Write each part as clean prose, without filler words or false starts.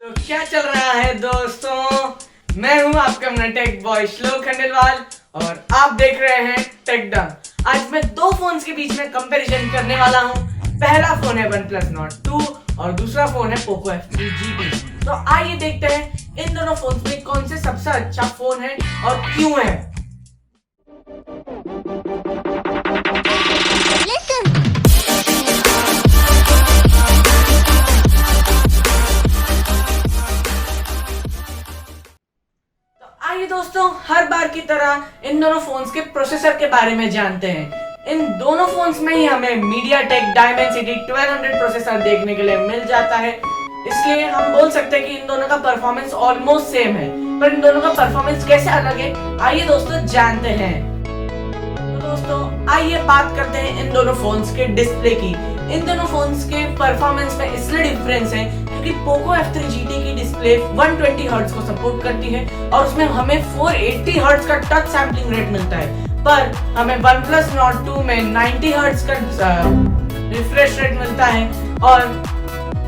तो क्या चल रहा है दोस्तों, मैं हूं आपका अपना टेक बॉय श्लोक खंडेलवाल और आप देख रहे हैं टेकडम। आज मैं दो फोन्स के बीच में कंपैरिजन करने वाला हूं। पहला फोन है OnePlus Nord 2 और दूसरा फोन है Poco F3 GT। तो आइए देखते हैं इन दोनों फोन्स में कौन से सबसे अच्छा फोन है और क्यों है। आइए दोस्तों, हर बार की तरह इन दोनों फोन्स के प्रोसेसर के बारे में जानते हैं। इन दोनों फोन्स में ही हमें MediaTek Dimensity 1200 प्रोसेसर देखने के लिए मिल जाता है, इसलिए हम बोल सकते हैं कि इन दोनों का परफॉर्मेंस ऑलमोस्ट सेम है। पर इन दोनों का परफॉर्मेंस कैसे अलग है, आइए दोस्तों जानते हैं। तो दोस्तों आइए बात करते हैं इन दोनों फोन्स के डिस्प्ले की। इन दोनों फोन्स के परफॉर्मेंस में इसलिए डिफरेंस है क्योंकि Poco F3 GT की डिस्प्ले 120 हर्ट्ज को सपोर्ट करती है और उसमें हमें 480 हर्ट्ज का टच सैंपलिंग रेट मिलता है, पर हमें OnePlus Nord 2 में 90 हर्ट्ज का रिफ्रेश रेट मिलता है और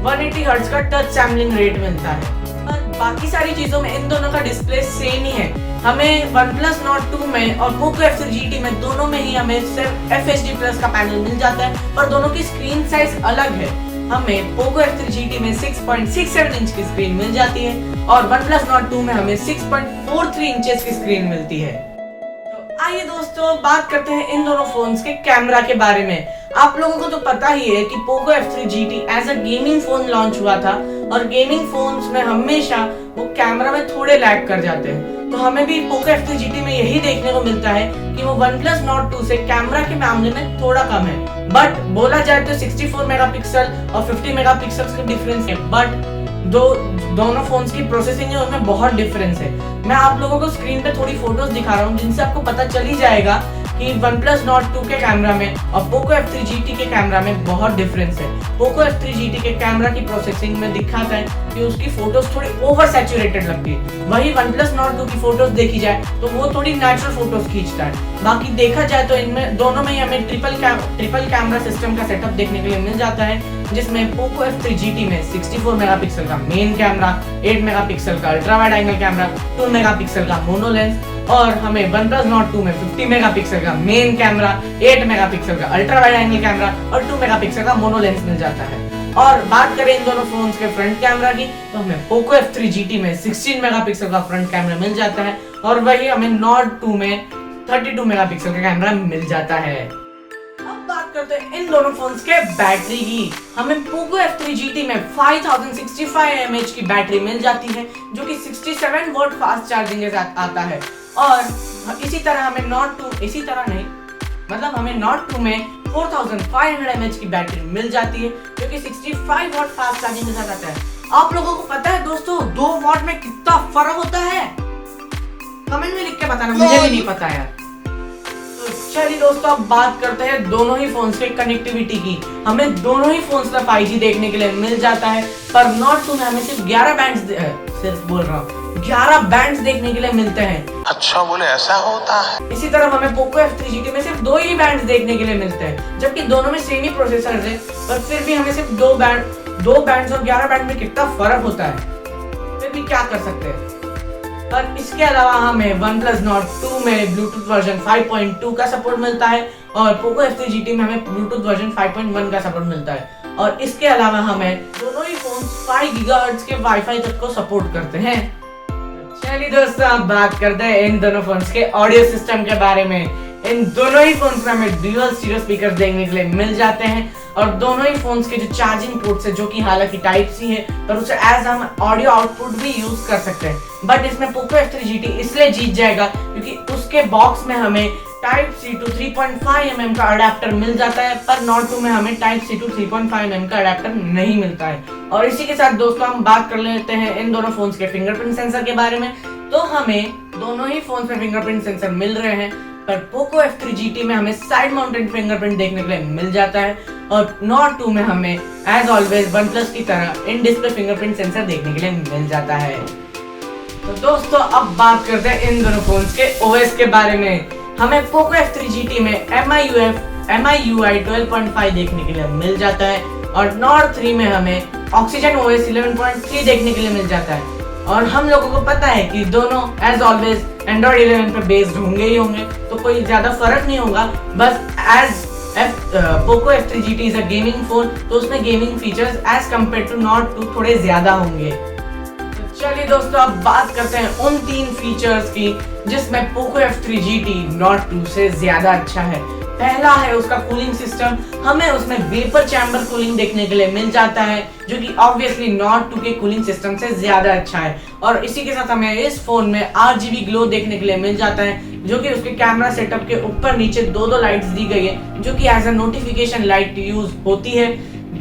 180 हर्ट्ज का टच सैंपलिंग रेट मिलता है। पर बाकी सारी चीजों में इन दोनों का डिस्प्ले सेम ही है। हमें OnePlus Nord 2 में और Poco F3 GT में दोनों में ही हमें सिर्फ FHD प्लस का पैनल मिल जाता है, पर दोनों की स्क्रीन साइज अलग है। हमें Poco F3 GT में 6.67 इंच की स्क्रीन मिल जाती है और OnePlus Nord 2 में हमें 6.43 इंचेस की स्क्रीन मिलती है। तो आइए दोस्तों बात करते हैं इन दोनों फोन्स के कैमरा के बारे में। आप लोगों को तो पता ही है कि Poco F3 GT as a gaming phone launch हुआ था और गेमिंग फोन्स में हमेशा वो कैमरा में थोड़े लैग कर जाते हैं। तो हमें भी Poco F3 GT में यही देखने को मिलता है कि वो OnePlus Nord 2 से कैमरा के मामले में थोड़ा कम है। बट बोला जाए तो 64 मेगापिक्सल और 50 मेगापिक्सल का डिफरेंस है, बट दोनों फोन्स की प्रोसेसिंग है उनमें बहुत डिफरेंस है। मैं आप लोगों को स्क्रीन पे थोड़ी फोटोज दिखा रहा हूँ जिनसे आपको पता चल ही जाएगा कि OnePlus Nord 2 के कैमरा में और Poco F3 GT के कैमरा में बहुत डिफरेंस है। Poco F3 GT के कैमरा की प्रोसेसिंग में दिखाता है कि उसकी फोटोज थोड़ी ओवर सैचुरेटेड लगती है, वही OnePlus Nord 2 की फोटोज देखी जाए तो वो थोड़ी नेचुरल फोटोज खींचता है। बाकी देखा जाए तो इनमें दोनों में ही हमें ट्रिपल कैमरा सिस्टम का सेटअप देखने के लिए मिल जाता है, जिसमें Poco F3 GT में 64 मेगापिक्सल का मेन कैमरा, 8 मेगापिक्सल का ultra wide angle camera, 2 megapixel का मोनो लेंस और हमें OnePlus Nord 2 में 50 मेगापिक्सल का मेन कैमरा, 8 मेगापिक्सल का अल्ट्रा वाइड एंगल कैमरा और 2 मेगापिक्सल का मोनो लेंस मिल जाता है। और बात करें इन दोनों फोन्स के फ्रंट कैमरा की तो हमें Poco F3 GT में 16 मेगापिक्सल का फ्रंट कैमरा मिल जाता है और वही हमें Nord 2 में 32 मेगापिक्सल का कैमरा मिल जाता है। अब बात करते हैं इन दोनों फोन्स के बैटरी की। हमें Poco F3 GT में 5065 mAh की बैटरी मिल जाती है जो कि 67 वॉट फास्ट चार्जिंग के साथ आता है और इसी तरह हमें Nord 2 में 4500 mAh की बैटरी मिल जाती है जो कि 65 वॉट फास्ट चार्जिंग के साथ आता है। आप लोगों को पता है दोस्तों 2 वॉट में कितना फर्क होता है? कमेंट में लिख के बताना, मुझे भी नहीं पता यार। तो चलिए दोस्तों अब बात करते हैं दोनों ही फोन्स के कनेक्टिविटी की। हमें दोनों ही फोन्स में 5G देखने के लिए मिल जाता है, पर Nord 2 में हमें सिर्फ 11 बैंड्स देखने के लिए मिलते हैं। अच्छा बोले ऐसा होता है। इसी तरह हमें Poco F3 GT में सिर्फ 2 ही बैंड्स देखने के लिए मिलते हैं, जबकि दोनों में सेम ही प्रोसेसर है, पर फिर भी हमें सिर्फ 2 बैंड्स और 11 बैंड में कितना फर्क होता है, फिर भी क्या कर सकते हैं। पर इसके अलावा हमें OnePlus Nord 2 में Bluetooth वर्जन 5.2 का सपोर्ट मिलता है और Poco F3 GT में हमें Bluetooth वर्जन 5.1 का सपोर्ट मिलता है और इसके अलावा हमें दोनों ही फोन 5 गीगाहर्ट्ज के वाईफाई तक को सपोर्ट करते हैं। चलिए दोस्तों अब बात करते हैं इन दोनों फोन्स के ऑडियो सिस्टम के बारे में। इन दोनों ही फोन्स में हमें ड्यूअल स्टीरियो स्पीकर देखने के लिए मिल जाते हैं और दोनों ही फोन्स के जो चार्जिंग पोर्ट्स है जो कि हालांकि टाइप सी है पर उसे एज हम ऑडियो आउटपुट भी यूज कर सकते हैं, बट इसमें Poco F3 GT इसलिए जीत जाएगा क्योंकि उसके बॉक्स में हमें टाइप C टू 3.5 mm का अडेप्टर मिल जाता है, पर Nord 2 में हमें टाइप C टू 3.5 mm का अडेप्टर नहीं मिलता है। और इसी के साथ दोस्तों हम बात कर लेते हैं इन दोनों फोन्स के फिंगरप्रिंट सेंसर के बारे में। तो हमें दोनों ही फोन्स में फिंगरप्रिंट सेंसर मिल रहे हैं, पर Poco F3 GT में हमें साइड माउंटेड फिंगरप्रिंट देखने के लिए मिल जाता है और Nord 2 में हमें एज ऑलवेज OnePlus की तरह इन डिस्प्ले फिंगरप्रिंट सेंसर देखने के लिए मिल जाता है। तो दोस्तों अब बात करते हैं इन दोनों फोन्स के OS के बारे में। हमें Poco F3 GT में MIUI 12.5 देखने के लिए मिल जाता है और Nord 3 में हमें ऑक्सीजन OS 11.3 देखने के लिए मिल जाता है। और हम लोगों को पता है कि दोनों एज ऑलवेज एंड्रॉइड 11 पे बेस्ड होंगे ही होंगे, तो कोई ज्यादा फर्क नहीं होगा। बस Poco F3 GT is a gaming phone, तो उसमें gaming features as compare to not 2 थोड़े ज्यादा होंगे। तो चलिए दोस्तों, अब बात करते हैं उन 3 फीचर्स की जिसमें पोको F3 GT नॉट 2 से ज्यादा अच्छा है। पहला है उसका कूलिंग सिस्टम। हमें उसमें वेपर चैम्बर कूलिंग देखने के लिए मिल जाता है, जो कि ऑब्वियसली नॉट 2 के कूलिंग सिस्टम से ज्यादा अच्छा है। और इसी के साथ हमें इस फोन में RGB ग्लो देखने के लिए मिल जाता है, जो कि उसके कैमरा सेटअप के ऊपर नीचे दो लाइट्स दी गई है, जो कि as a notification light use होती है।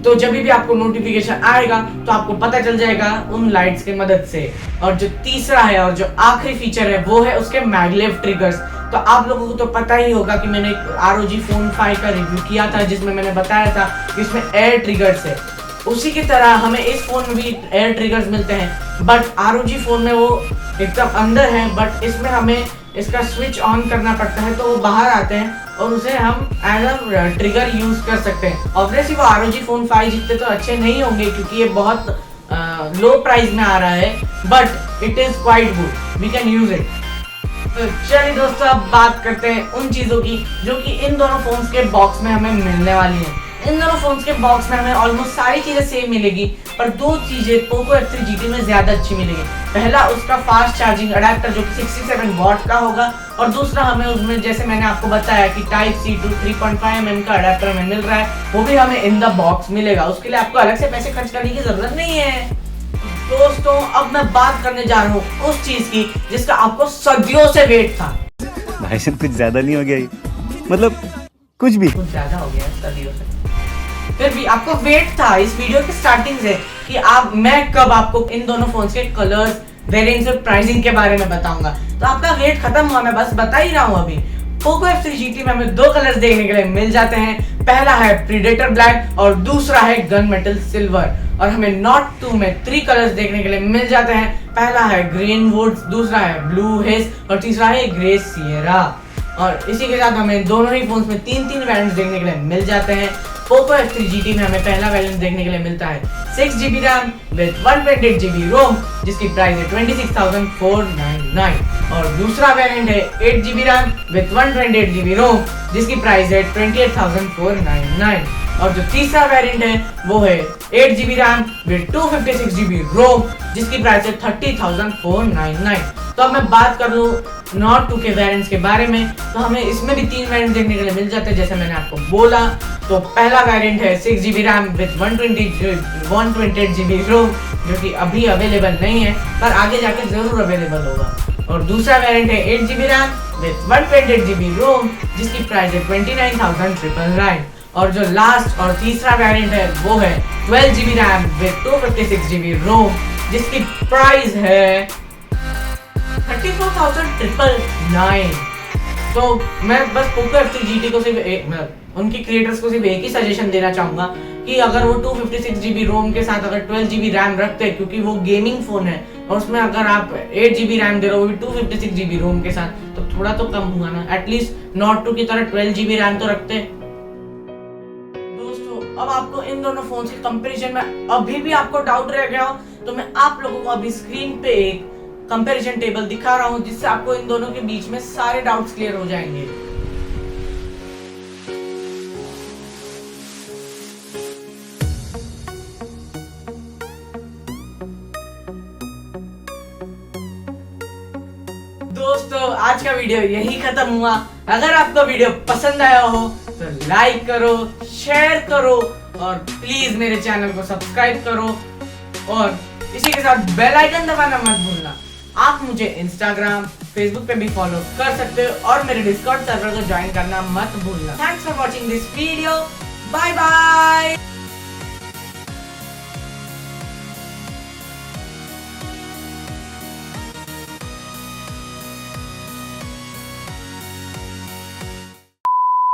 तो जब भी आपको नोटिफिकेशन आएगा तो आपको पता चल जाएगा उन लाइट्स की मदद से। और जो तीसरा है और जो आखिरी फीचर है वो है उसके मैगलेव ट्रिगर्स। तो आप लोगों को तो पता ही होगा कि मैंने एक ROG Phone 5 का रिव्यू किया था, जिसमें मैंने बताया था कि इसमें एयर ट्रिगर्स है। उसी की तरह हमें इस फोन में भी एयर ट्रिगर्स मिलते हैं, बट ROG फोन में वो एकदम अंदर है, बट इसमें हमें इसका स्विच ऑन करना पड़ता है, तो वो बाहर आते हैं और उसे हम एज अ ट्रिगर यूज कर सकते हैं। ऑब्वियसली वो ROG Phone 5 जितने तो अच्छे नहीं होंगे, क्योंकि ये बहुत लो प्राइस में आ रहा है, but it is quite good, we can use it. तो चलिए दोस्तों, अब बात करते हैं उन चीजों की जो कि इन दोनों फोन्स के बॉक्स में हमें मिलने वाली हैं। इन दोनों फोन्स के बॉक्स में हमें ऑलमोस्ट सारी चीजें सेम मिलेगी, पर 2 चीजें पोको F3 GT में ज्यादा अच्छी मिलेगी। पहला उसका फास्ट चार्जिंग अडेप्टर, जो कि 67 वॉट का होगा, और दूसरा हमें उसमें, जैसे मैंने आपको बताया कि Type-C to 3.5 mm का अडेप्टर हमें मिल रहा है, वो भी हमें इन द बॉक्स मिलेगा। उसके लिए आपको अलग से पैसे खर्च करने की जरूरत नहीं है। दोस्तों, अब मैं बात करने जा रहा हूँ उस चीज की जिसका आपको सदियों से वेट था। भाई साहब कुछ ज्यादा नहीं हो गया ये? मतलब कुछ ज्यादा हो गया सदियों से, फिर भी आपको वेट था इस वीडियो के स्टार्टिंग से कि मैं कब आपको इन दोनों फोन्स के कलर्स, वेरिएंट्स और प्राइसिंग के बारे में बताऊंगा। तो आपका वेट खत्म हुआ, मैं बस बता ही रहा हूँ अभी। पोको F3 GT में हमें 2 कलर्स देखने के लिए मिल जाते हैं। पहला है प्रीडेटर ब्लैक और दूसरा है गन मेटल सिल्वर। और हमें नॉट 2 में 3 कलर्स देखने के लिए मिल जाते हैं। पहला है ग्रीन वुड्स, दूसरा है ब्लू हेज और तीसरा है ग्रे सियरा। और इसी के साथ हमें दोनों ही फोन्स में 3 वेरिएंट्स देखने के लिए मिल जाते हैं। पोको F3 GT में हमें पहला वेरिएंट देखने के लिए मिलता है 6GB रैम विद 128GB रोम, जिसकी प्राइस है 26,499। और दूसरा वेरिएंट है 8GB रैम विद 128GB रोम, जिसकी प्राइस है 28,499। और जो तीसरा वेरिएंट है वो है 8GB रैम विद 256GB रोम, जिसकी प्राइस है 30,499। तो अब मैं बात कर लूँ नॉट 2 के वेरिएंट्स के बारे में, तो हमें इसमें भी 3 वेरिएंट देखने के लिए मिल जाते हैं, जैसे मैंने आपको बोला। तो पहला वेरिएंट है 6GB रैम विद 128GB रोम, जो कि अभी अवेलेबल नहीं है, पर आगे जाके जरूर अवेलेबल होगा। और दूसरा वेरिएंट है 8GB रैम विद 128GB रोम, जिसकी प्राइस है 29,999। और जो लास्ट और तीसरा वेरिएंट है वो है 12GB रैम विद 256GB रोम, जिसकी प्राइस है 34,999। तो मैं बस पोको F3 GT को सिर्फ उनके क्रिएटर्स को सिर्फ एक ही सजेशन देना चाहूंगा कि अगर वो 256GB रोम के साथ अगर 12GB रैम रखते हैं, क्योंकि वो गेमिंग फोन है, और उसमें अगर आप 8GB रैम दे रहे हो वो भी 256GB रोम के साथ, तो थोड़ा तो कम हुआ ना। एटलीस्ट नॉट 2 की तरह 12GB रैम तो रखते। दोस्तों, अब आपको इन दोनों फोन्स के कंपैरिजन में अभी भी आपको डाउट रह गया हो, तो मैं आप लोगों को अभी स्क्रीन पे एक कंपैरिजन टेबल दिखा रहा हूं, जिससे आपको इन दोनों के बीच में सारे डाउट्स क्लियर हो जाएंगे। दोस्तों, आज का वीडियो यही खत्म हुआ। अगर आपको वीडियो पसंद आया हो तो लाइक करो, शेयर करो और प्लीज मेरे चैनल को सब्सक्राइब करो, और इसी के साथ बेल आइकन दबाना मत भूलना। आप मुझे इंस्टाग्राम, फेसबुक पे भी फॉलो कर सकते हो और मेरे डिस्कॉर्ड सर्वर को ज्वाइन करना मत भूलना। Thanks for watching this video. Bye bye.